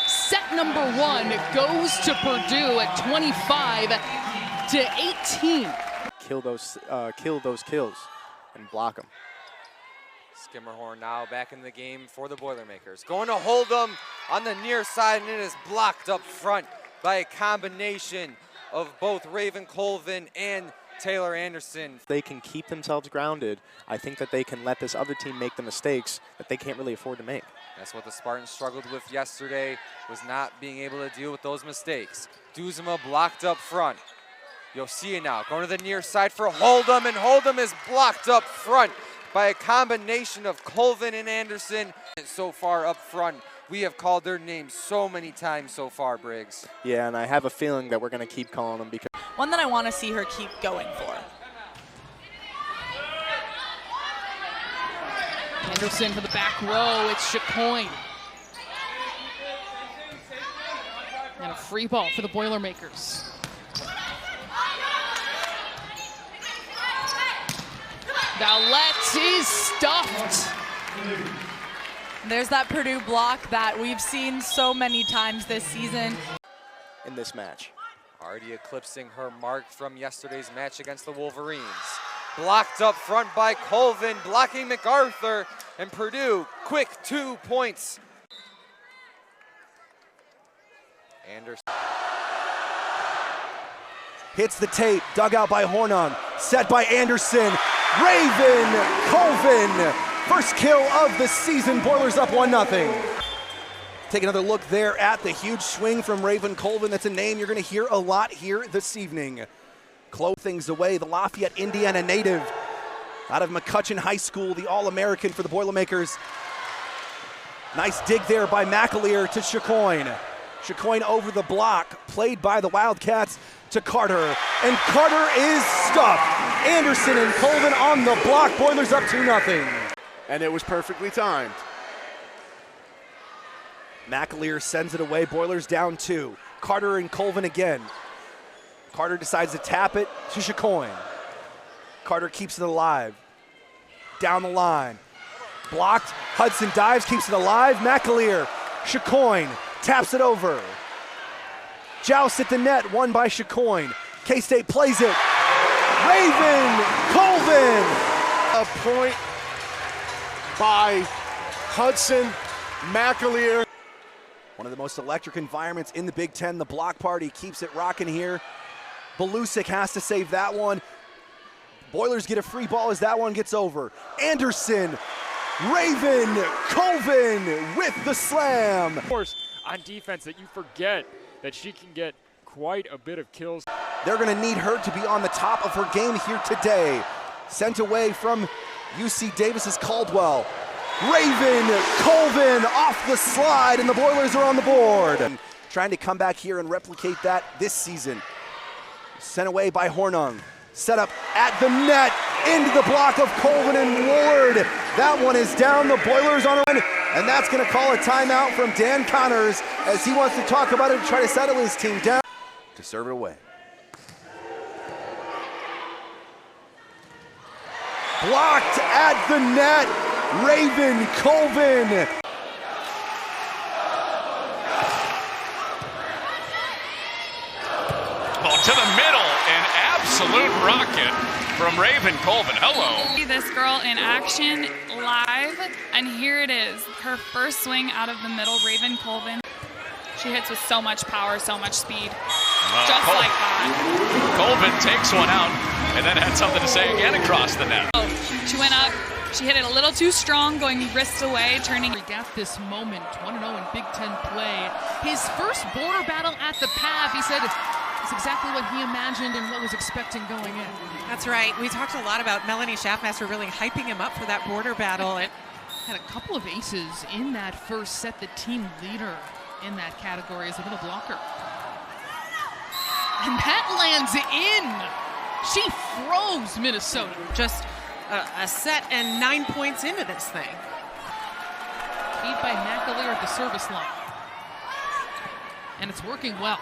[SPEAKER 1] Set number 1 goes to Purdue at 25-18.
[SPEAKER 7] Kill those kills and block them.
[SPEAKER 21] Skimmerhorn now back in the game for the Boilermakers. Going to hold them on the near side, and it is blocked up front by a combination of both Raven Colvin and Taylor Anderson.
[SPEAKER 7] They can keep themselves grounded. I think that they can let this other team make the mistakes that they can't really afford to make.
[SPEAKER 21] That's what the Spartans struggled with yesterday, was not being able to deal with those mistakes. Duzema blocked up front. You'll see it now, going to the near side for Hold'em, and Hold'em is blocked up front by a combination of Colvin and Anderson. So far up front, we have called their names so many times so far, Briggs.
[SPEAKER 7] Yeah, and I have a feeling that we're going to keep calling them because
[SPEAKER 17] One that I want to see her keep going for.
[SPEAKER 1] Anderson to the back row, it's Chacoin. And a free ball for the Boilermakers. Valette is stuffed.
[SPEAKER 17] There's that Purdue block that we've seen so many times this season.
[SPEAKER 7] in this match.
[SPEAKER 21] Already eclipsing her mark from yesterday's match against the Wolverines. Blocked up front by Colvin, blocking MacArthur, and Purdue, quick 2 points. Anderson.
[SPEAKER 12] Hits the tape, dug out by Hornung, set by Anderson. Raven Colvin, first kill of the season. Boilers up 1-0. Take another look there at the huge swing from Raven Colvin. That's a name you're going to hear a lot here this evening. Close things away, the Lafayette, Indiana native out of McCutcheon High School, the All-American for the Boilermakers. Nice dig there by McAleer to Chacoin. Chacoin over the block, played by the Wildcats to Carter, and Carter is stuffed. Anderson and Colvin on the block, Boilers up 2-0.
[SPEAKER 6] And it was perfectly timed.
[SPEAKER 12] McAleer sends it away, Boilers down 2. Carter and Colvin again. Carter decides to tap it to Chacoin. Carter keeps it alive. Down the line. Blocked, Hudson dives, keeps it alive. McAleer, Chacoin, taps it over. Joust at the net, won by Chacoin. K-State plays it. Raven Colvin.
[SPEAKER 6] A point by Hudson McAleer.
[SPEAKER 12] One of the most electric environments in the Big Ten. The block party keeps it rocking here. Belusic has to save that one. Boilers get a free ball as that one gets over. Anderson, Raven, Colvin with the slam.
[SPEAKER 27] Of course, on defense that you forget that she can get quite a bit of kills.
[SPEAKER 12] They're going to need her to be on the top of her game here today. Sent away from UC Davis's Caldwell. Raven, Colvin off the slide, and the Boilers are on the board. And trying to come back here and replicate that this season. Sent away by Hornung. Set up at the net, into the block of Colvin and Ward. That one is down, the Boilers on a run, and that's gonna call a timeout from Dan Connors as he wants to talk about it and try to settle his team down to serve it away. Blocked at the net, Raven Colvin.
[SPEAKER 26] Oh, to the middle, an absolute rocket from Raven Colvin. Hello.
[SPEAKER 8] See this girl in action live, and here it is. Her first swing out of the middle, Raven Colvin. She hits with so much power, so much speed. Just like that.
[SPEAKER 26] Colvin takes one out and then had something to say again across the net.
[SPEAKER 8] Oh, she went up. She hit it a little too strong, going wrist away, turning.
[SPEAKER 1] At this moment, 1-0 in Big Ten play. His first border battle at the PAV, he said it's exactly what he imagined and what was expecting going in.
[SPEAKER 9] That's right. We talked a lot about Melanie Schaffmaster really hyping him up for that border battle.
[SPEAKER 1] It had a couple of aces in that first set, the team leader in that category as a middle blocker. And that lands in. She froze Minnesota.
[SPEAKER 9] Just a set and 9 points into this thing.
[SPEAKER 1] Feed by McAleer at the service line. And it's working well.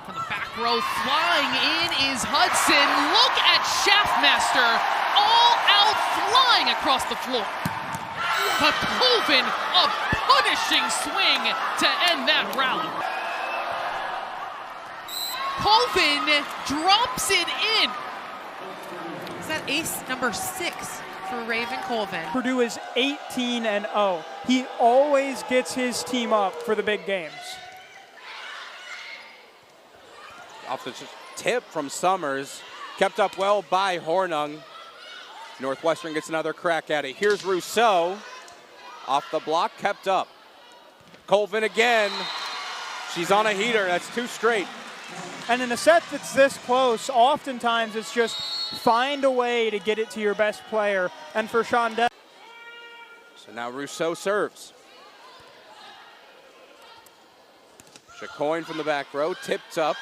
[SPEAKER 1] From the back row, flying in is Hudson. Look at Schaffmaster, all out flying across the floor. But Colvin, a punishing swing to end that rally. Colvin drops it in.
[SPEAKER 9] Is that ace number 6 for Raven Colvin?
[SPEAKER 10] Purdue is 18-0. He always gets his team up for the big games.
[SPEAKER 14] Off the tip from Summers, kept up well by Hornung. Northwestern gets another crack at it. Here's Rousseau, off the block, kept up. Colvin again, she's on a heater, that's 2 straight.
[SPEAKER 10] And in a set that's this close, oftentimes it's just find a way to get it to your best player. And for Shondell.
[SPEAKER 14] So now Rousseau serves. Chacoin from the back row, tipped up.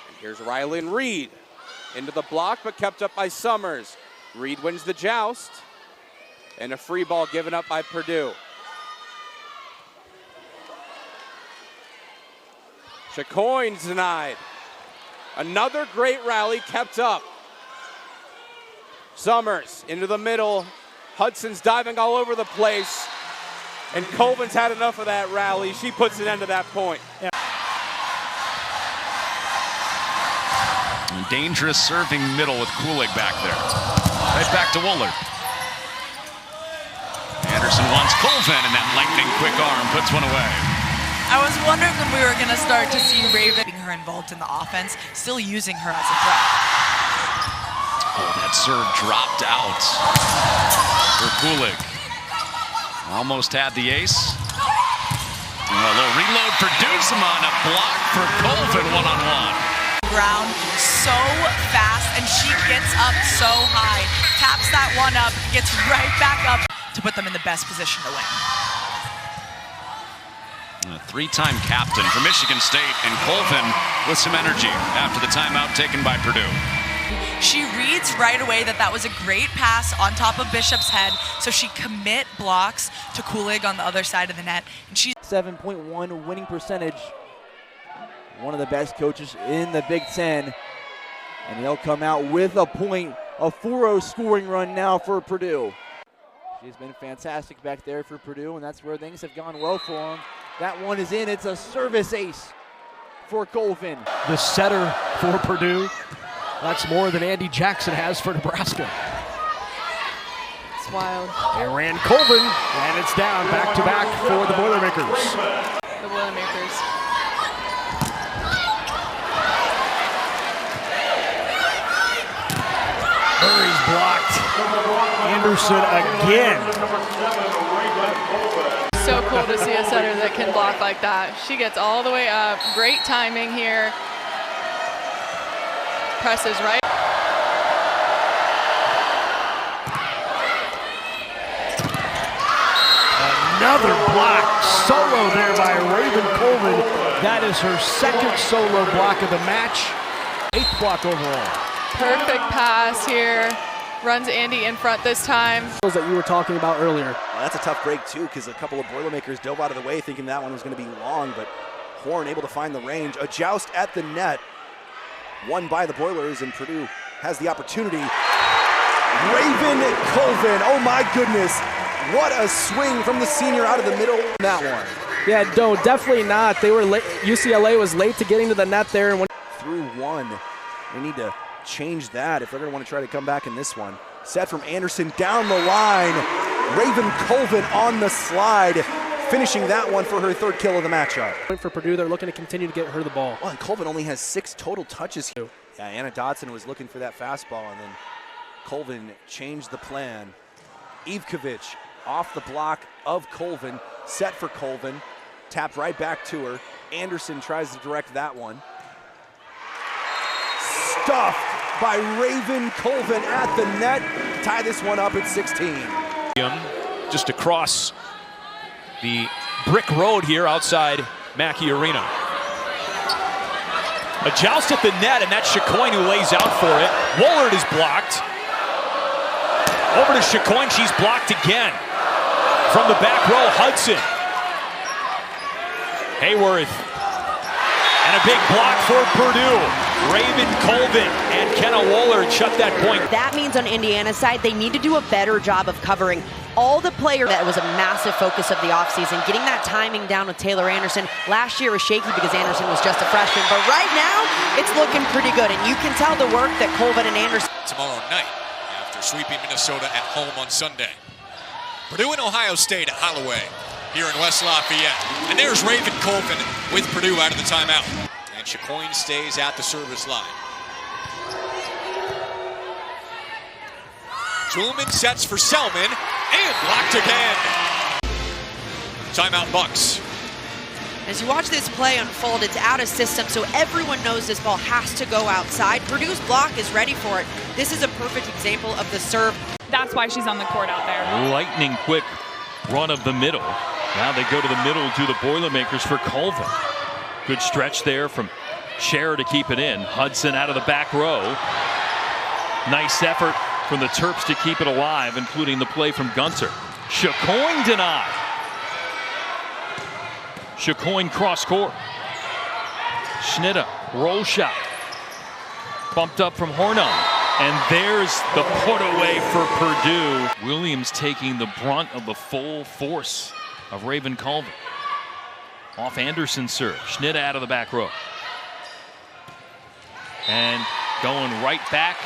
[SPEAKER 14] And here's Rylan Reed. Into the block, but kept up by Summers. Reed wins the joust. And a free ball given up by Purdue. Chacoin's denied. Another great rally kept up. Summers into the middle. Hudson's diving all over the place. And Colvin's had enough of that rally. She puts an end to that point.
[SPEAKER 10] Yeah.
[SPEAKER 26] Dangerous serving middle with Kulig back there. Right back to Woolard. Anderson wants Colvin, and that lightning quick arm puts one away.
[SPEAKER 17] I was wondering when we were going to start to see Raven getting her involved in the offense, still using her as a threat.
[SPEAKER 26] Oh, that serve dropped out for Kulig. Almost had the ace. And a little reload for Duzman, a block for Colvin one-on-one.
[SPEAKER 17] Ground so fast, and she gets up so high, taps that one up, gets right back up to put them in the best position to win.
[SPEAKER 26] A 3-time captain for Michigan State, and Colvin with some energy after the timeout taken by Purdue.
[SPEAKER 17] She reads right away that that was a great pass on top of Bishop's head, so she commit blocks to Kulig on the other side of the net. And she's
[SPEAKER 15] 7.1 winning percentage. One of the best coaches in the Big Ten. And they'll come out with a point, a 4-0 scoring run now for Purdue. She's been fantastic back there for Purdue, and that's where things have gone well for them. That one is in. It's a service ace for Colvin.
[SPEAKER 24] The setter for Purdue. That's more than Andy Jackson has for Nebraska.
[SPEAKER 1] It's wild.
[SPEAKER 24] They ran Colvin, and it's down back-to-back for the Boilermakers.
[SPEAKER 1] The Boilermakers.
[SPEAKER 24] Anderson again.
[SPEAKER 1] So cool to see a setter that can block like that. She gets all the way up. Great timing here. Presses right.
[SPEAKER 24] Another block solo there by Raven Colvin. That is her second solo block of the match. 8th block overall.
[SPEAKER 1] Perfect pass here. Runs Andy in front this time.
[SPEAKER 24] That you were talking about earlier.
[SPEAKER 12] Well, that's a tough break too, because a couple of Boilermakers dove out of the way thinking that one was going to be long, but Horn able to find the range. A joust at the net. Won by the Boilers, and Purdue has the opportunity. Raven Colvin, oh my goodness. What a swing from the senior out of the middle. That one.
[SPEAKER 24] Yeah, no, definitely not. They were late. UCLA was late to getting to the net there. And
[SPEAKER 12] through one. They need to change that if they're going to want to try to come back in this one. Set from Anderson down the line. Raven Colvin on the slide, finishing that one for her 3rd kill of the matchup.
[SPEAKER 24] For Purdue, they're looking to continue to get her the ball.
[SPEAKER 12] Well, and Colvin only has 6 total touches here. Yeah, Anna Dotson was looking for that fastball, and then Colvin changed the plan. Ivkovic off the block of Colvin, set for Colvin, tapped right back to her. Anderson tries to direct that one. Stuffed by Raven Colvin at the net. Tie this one up at 16.
[SPEAKER 5] Just across the brick road here outside Mackey Arena. A joust at the net, and that's Chicoine who lays out for it. Woolard is blocked. Over to Chicoine, she's blocked again. From the back row, Hudson. Hayworth. And a big block for Purdue. Raven Colvin and Kenna Woolard shut that point.
[SPEAKER 4] That means on Indiana's side, they need to do a better job of covering all the players. That was a massive focus of the offseason. Getting that timing down with Taylor Anderson. Last year was shaky because Anderson was just a freshman, but right now, it's looking pretty good, and you can tell the work that Colvin and Anderson.
[SPEAKER 11] Tomorrow night, after sweeping Minnesota at home on Sunday. Purdue and Ohio State at Holloway here in West Lafayette. And there's Raven Colvin with Purdue out of the timeout. And Chicoine stays at the service line. Schulman sets for Selman and blocked again. Timeout Bucks.
[SPEAKER 4] As you watch this play unfold, it's out of system, so everyone knows this ball has to go outside. Purdue's block is ready for it. This is a perfect example of the serve.
[SPEAKER 8] That's why she's on the court out there.
[SPEAKER 26] Lightning quick run of the middle. Now they go to the middle to the Boilermakers for Colvin. Good stretch there from Scherer to keep it in. Hudson out of the back row. Nice effort from the Terps to keep it alive, including the play from Gunter. Chicoine denied. Chicoine cross court. Schnitta, roll shot. Bumped up from Hornung. And there's the put away for Purdue. Williams taking the brunt of the full force of Raven Colvin. Off Anderson's serve. Schnitta out of the back row. And going right back.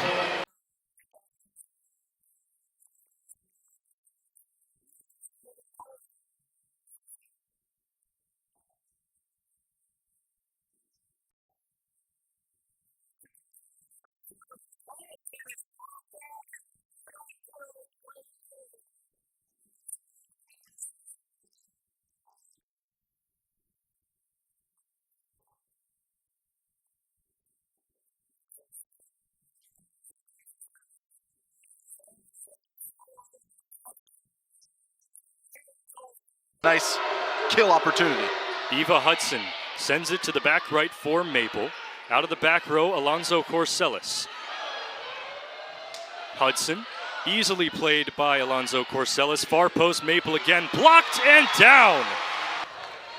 [SPEAKER 16] Nice kill opportunity.
[SPEAKER 19] Eva Hudson sends it to the back right for Maple. Out of the back row, Alonzo Corsellis. Hudson, easily played by Alonzo Corsellis. Far post, Maple again, blocked and down.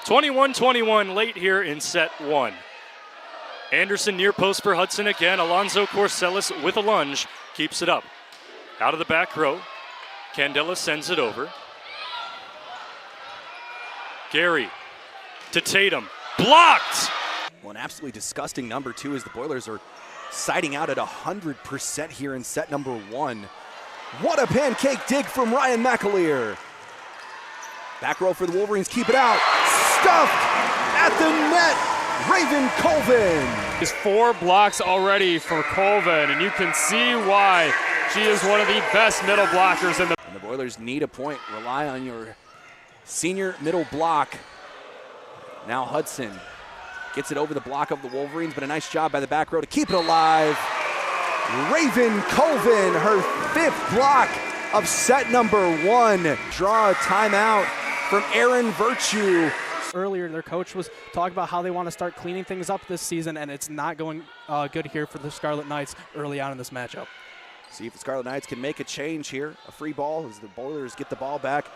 [SPEAKER 19] 21-21 late here in set one. Anderson near post for Hudson again. Alonzo Corsellis with a lunge, keeps it up. Out of the back row, Candela sends it over. Gary to Tatum, blocked!
[SPEAKER 12] Well, an absolutely disgusting number two as the Boilers are siding out at 100% here in set number one. What a pancake dig from Ryan McAleer. Back row for the Wolverines, keep it out. Stuffed at the net, Raven Colvin.
[SPEAKER 27] There's 4 blocks already for Colvin, and you can see why She is one of the best middle blockers in the.
[SPEAKER 12] And the Boilers need a point. Rely on your senior middle block. Now Hudson gets it over the block of the Wolverines, but a nice job by the back row to keep it alive. Raven Colvin, her 5th block of set number 1. Draw a timeout from Aaron Virtue.
[SPEAKER 2] Earlier, their coach was talking about how they want to start cleaning things up this season, and it's not going good here for the Scarlet Knights early on in this matchup.
[SPEAKER 12] See if the Scarlet Knights can make a change here. A free ball as the Boilers get the ball back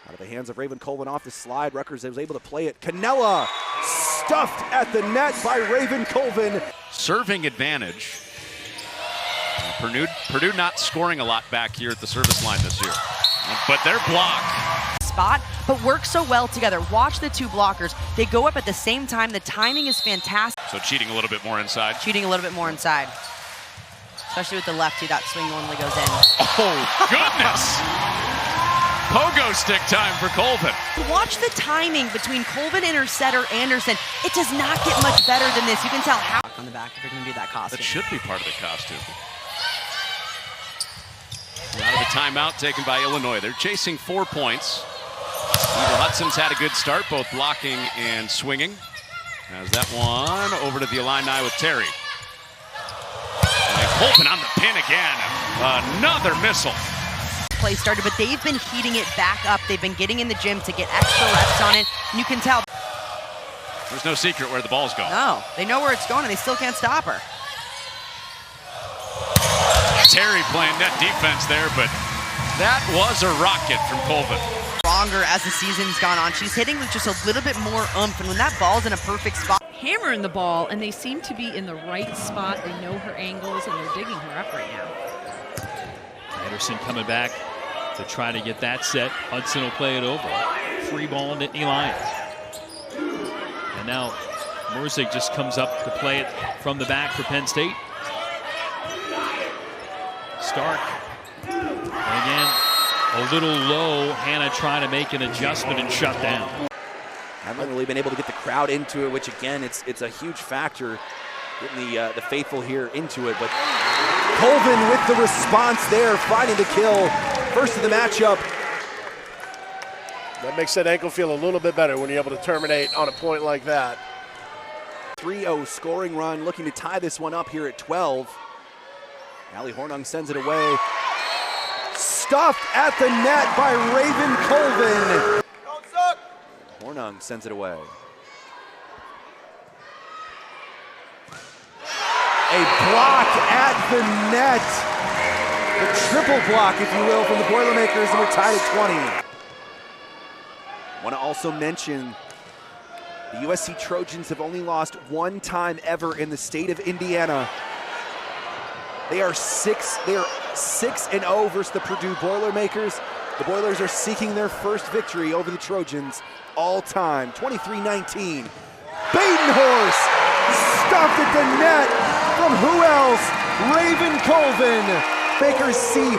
[SPEAKER 12] out of the hands of Raven Colvin off the slide. Rutgers was able to play it. Canella stuffed at the net by Raven Colvin.
[SPEAKER 26] Serving advantage. Purdue not scoring a lot back here at the service line this year, but their block.
[SPEAKER 4] Spot, but work so well together. Watch the two blockers. They go up at the same time. The timing is fantastic.
[SPEAKER 26] So cheating a little bit more inside.
[SPEAKER 4] Cheating a little bit more inside. Especially with the lefty, that swing normally goes in.
[SPEAKER 26] Oh, goodness! Pogo stick time for Colvin.
[SPEAKER 4] Watch the timing between Colvin and her setter, Anderson. It does not get much better than this. You can tell how on the back if you're going to do that costume.
[SPEAKER 26] That should be part of the costume. Out of the timeout taken by Illinois. They're chasing 4 points. Eva Hudson's had a good start, both blocking and swinging. Has that one over to the Illini with Terry. And Colvin on the pin again. Another missile.
[SPEAKER 4] Play started, but they've been heating it back up. They've been getting in the gym to get extra reps on it. And you can tell.
[SPEAKER 26] There's no secret where the ball's going.
[SPEAKER 4] No, they know where it's going, and they still can't stop her.
[SPEAKER 26] Terry playing net defense there, but that was a rocket from Colvin.
[SPEAKER 4] Stronger as the season's gone on. She's hitting with just a little bit more oomph, and when that ball's in a perfect spot.
[SPEAKER 13] Hammering the ball, and they seem to be in the right spot. They know her angles, and they're digging her up right now.
[SPEAKER 18] Anderson coming back to try to get that set. Hudson will play it over. Free ball to Nittany Lions. And now Merzig just comes up to play it from the back for Penn State. Stark. And again, a little low. Hannah trying to make an adjustment and shut down.
[SPEAKER 12] Haven't really been able to get the crowd into it, which again, it's a huge factor getting the faithful here into it. But Colvin with the response there, finding the kill. First of the matchup.
[SPEAKER 6] That makes that ankle feel a little bit better when you're able to terminate on a point like that.
[SPEAKER 12] 3-0 scoring run, looking to tie this one up here at 12. Allie Hornung sends it away. Stuffed at the net by Raven Colvin. Don't suck. Hornung sends it away. A block at the net. The triple block, if you will, from the Boilermakers, and we're tied at 20. Want to also mention the USC Trojans have only lost one time ever in the state of Indiana. They are 6-0 versus the Purdue Boilermakers. The Boilers are seeking their first victory over the Trojans all time. 23-19. Badenhorst stopped at the net from who else? Raven Colvin. Bakers see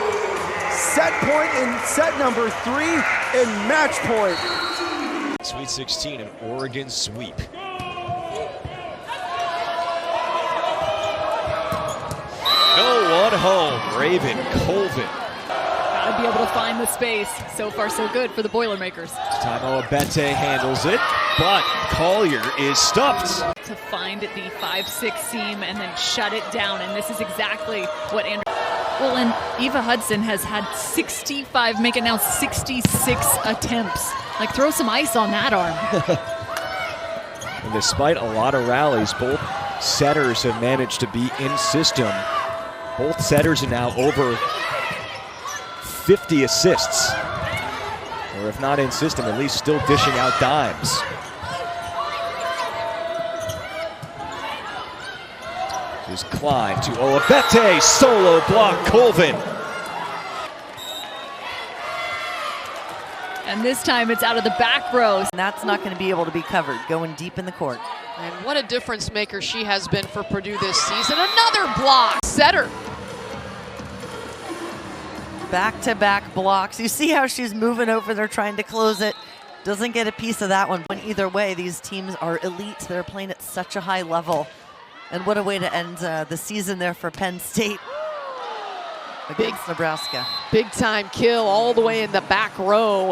[SPEAKER 12] set point in set number 3 and match point.
[SPEAKER 5] Sweet 16, an Oregon sweep. No one home, Raven Colvin.
[SPEAKER 1] Gotta be able to find the space. So far, so good for the Boilermakers.
[SPEAKER 5] Timo Abete handles it, but Collier is stuffed.
[SPEAKER 1] To find the 5-6 seam and then shut it down, and this is exactly what Andrew. Well, and Eva Hudson has had 65, make it now 66 attempts. Like, throw some ice on that arm.
[SPEAKER 5] And despite a lot of rallies, both setters have managed to be in system. Both setters are now over 50 assists. Or if not in system, at least still dishing out dimes. Here's Klein to Oabete, solo block Colvin.
[SPEAKER 1] And this time it's out of the back row.
[SPEAKER 4] And that's not going to be able to be covered, going deep in the court.
[SPEAKER 1] And what a difference maker she has been for Purdue this season. Another block. Setter.
[SPEAKER 4] Back-to-back blocks. You see how she's moving over there trying to close it. Doesn't get a piece of that one. But either way, these teams are elite. They're playing at such a high level. And what a way to end the season there for Penn State.
[SPEAKER 17] against Nebraska.
[SPEAKER 1] Big time kill all the way in the back row.